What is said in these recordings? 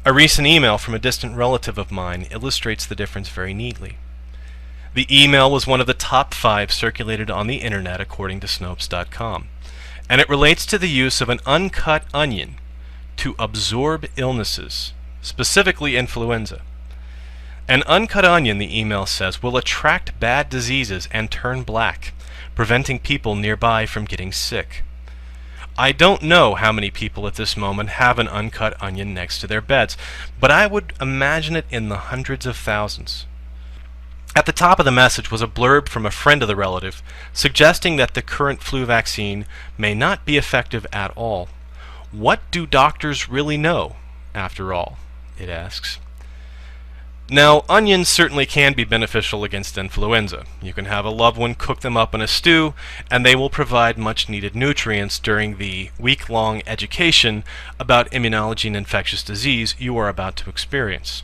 A recent email from a distant relative of mine illustrates the difference very neatly. The email was one of the top 5 circulated on the internet according to Snopes.com, and it relates to the use of an uncut onion to absorb illnesses, specifically influenza. An uncut onion, the email says, will attract bad diseases and turn black, preventing people nearby from getting sick. I don't know how many people at this moment have an uncut onion next to their beds, but I would imagine it in the hundreds of thousands. At the top of the message was a blurb from a friend of the relative suggesting that the current flu vaccine may not be effective at all. What do doctors really know, after all? It asks. Now, onions certainly can be beneficial against influenza. You can have a loved one cook them up in a stew, and they will provide much-needed nutrients during the week-long education about immunology and infectious disease you are about to experience.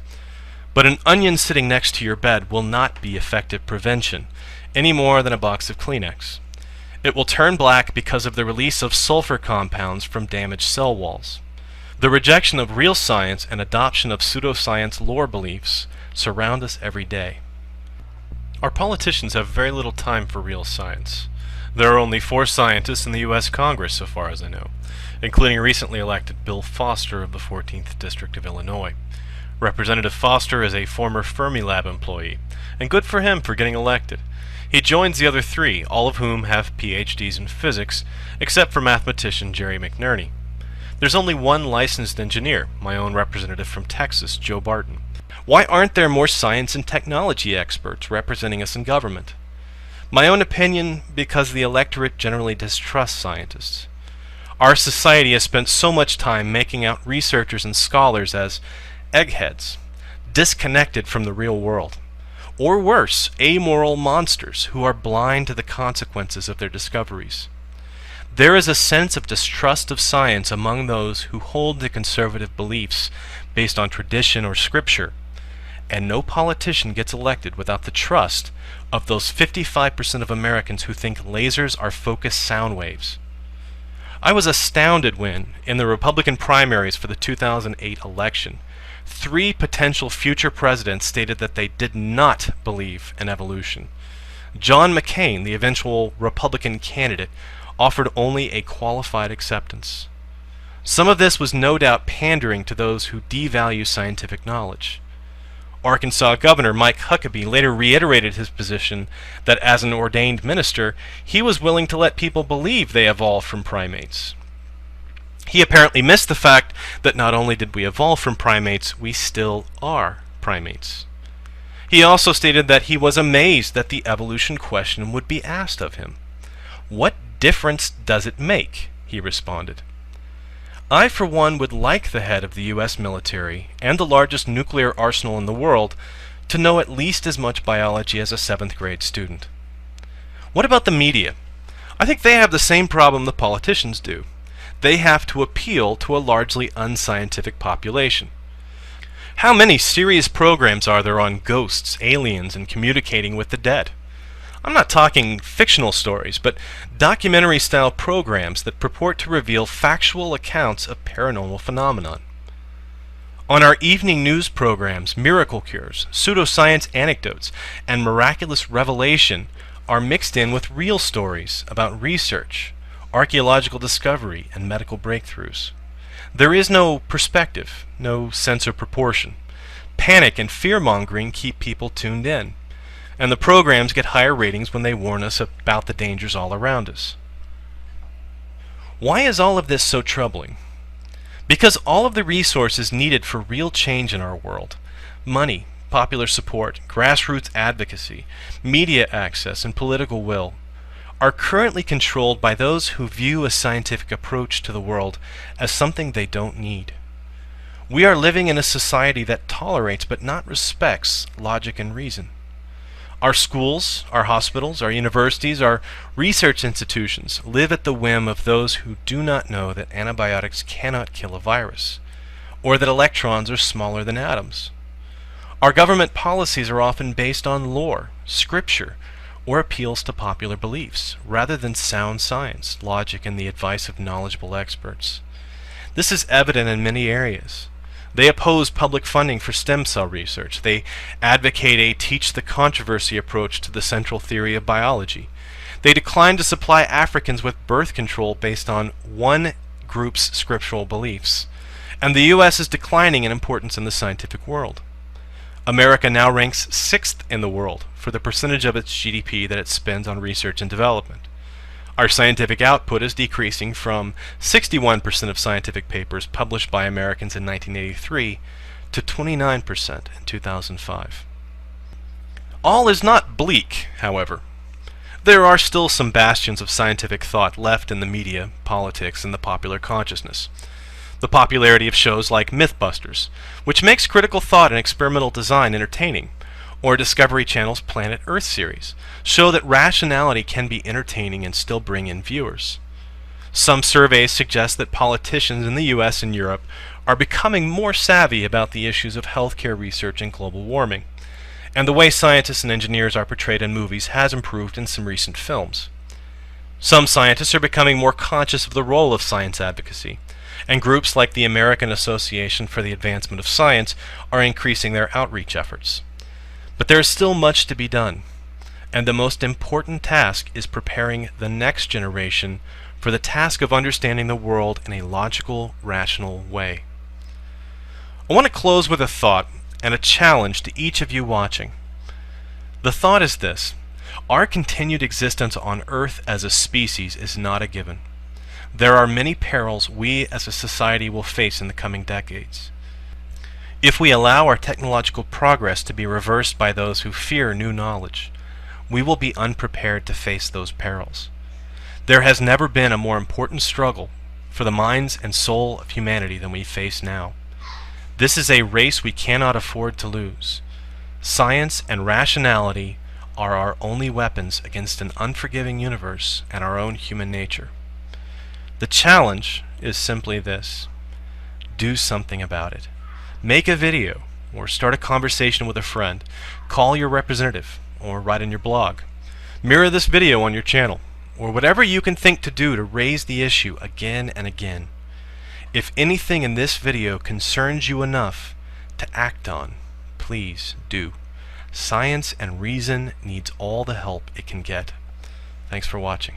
But an onion sitting next to your bed will not be effective prevention, any more than a box of Kleenex. It will turn black because of the release of sulfur compounds from damaged cell walls. The rejection of real science and adoption of pseudoscience lore beliefs surround us every day. Our politicians have very little time for real science. There are only 4 scientists in the U.S. Congress, so far as I know, including recently elected Bill Foster of the 14th District of Illinois. Representative Foster is a former Fermilab employee, and good for him for getting elected. He joins the other 3, all of whom have PhDs in physics, except for mathematician Jerry McNerney. There's only one licensed engineer, my own representative from Texas, Joe Barton. Why aren't there more science and technology experts representing us in government? My own opinion, because the electorate generally distrusts scientists. Our society has spent so much time making out researchers and scholars as eggheads, disconnected from the real world. Or worse, amoral monsters who are blind to the consequences of their discoveries. There is a sense of distrust of science among those who hold the conservative beliefs based on tradition or scripture, and no politician gets elected without the trust of those 55% of Americans who think lasers are focused sound waves. I was astounded when, in the Republican primaries for the 2008 election, 3 potential future presidents stated that they did not believe in evolution. John McCain, the eventual Republican candidate, offered only a qualified acceptance. Some of this was no doubt pandering to those who devalue scientific knowledge. Arkansas Governor Mike Huckabee later reiterated his position that as an ordained minister, he was willing to let people believe they evolved from primates. He apparently missed the fact that not only did we evolve from primates, we still are primates. He also stated that he was amazed that the evolution question would be asked of him. What difference does it make? He responded. I, for one, would like the head of the U.S. military and the largest nuclear arsenal in the world to know at least as much biology as a 7th grade student. What about the media? I think they have the same problem the politicians do. They have to appeal to a largely unscientific population. How many serious programs are there on ghosts, aliens, and communicating with the dead? I'm not talking fictional stories, but documentary-style programs that purport to reveal factual accounts of paranormal phenomenon. On our evening news programs, miracle cures, pseudoscience anecdotes, and miraculous revelation are mixed in with real stories about research, archaeological discovery, and medical breakthroughs. There is no perspective, no sense of proportion. Panic and fear-mongering keep people tuned in, and the programs get higher ratings when they warn us about the dangers all around us. Why is all of this so troubling? Because all of the resources needed for real change in our world, money, popular support, grassroots advocacy, media access, and political will, are currently controlled by those who view a scientific approach to the world as something they don't need. We are living in a society that tolerates but not respects logic and reason. Our schools, our hospitals, our universities, our research institutions live at the whim of those who do not know that antibiotics cannot kill a virus, or that electrons are smaller than atoms. Our government policies are often based on lore, scripture, or appeals to popular beliefs, rather than sound science, logic, and the advice of knowledgeable experts. This is evident in many areas. They oppose public funding for stem cell research. They advocate a teach the controversy approach to the central theory of biology. They decline to supply Africans with birth control based on one group's scriptural beliefs. And the U.S. is declining in importance in the scientific world. America now ranks 6th in the world for the percentage of its GDP that it spends on research and development. Our scientific output is decreasing from 61% of scientific papers published by Americans in 1983 to 29% in 2005. All is not bleak, however. There are still some bastions of scientific thought left in the media, politics, and the popular consciousness. The popularity of shows like Mythbusters, which makes critical thought and experimental design entertaining, or Discovery Channel's Planet Earth series, show that rationality can be entertaining and still bring in viewers. Some surveys suggest that politicians in the US and Europe are becoming more savvy about the issues of healthcare research and global warming, and the way scientists and engineers are portrayed in movies has improved in some recent films. Some scientists are becoming more conscious of the role of science advocacy, and groups like the American Association for the Advancement of Science are increasing their outreach efforts. But there is still much to be done, and the most important task is preparing the next generation for the task of understanding the world in a logical, rational way. I want to close with a thought and a challenge to each of you watching. The thought is this: our continued existence on Earth as a species is not a given. There are many perils we as a society will face in the coming decades. If we allow our technological progress to be reversed by those who fear new knowledge, we will be unprepared to face those perils. There has never been a more important struggle for the minds and soul of humanity than we face now. This is a race we cannot afford to lose. Science and rationality are our only weapons against an unforgiving universe and our own human nature. The challenge is simply this: do something about it. Make a video, or start a conversation with a friend. Call your representative, or write in your blog. Mirror this video on your channel, or whatever you can think to do to raise the issue again and again. If anything in this video concerns you enough to act on, please do. Science and reason needs all the help it can get. Thanks for watching.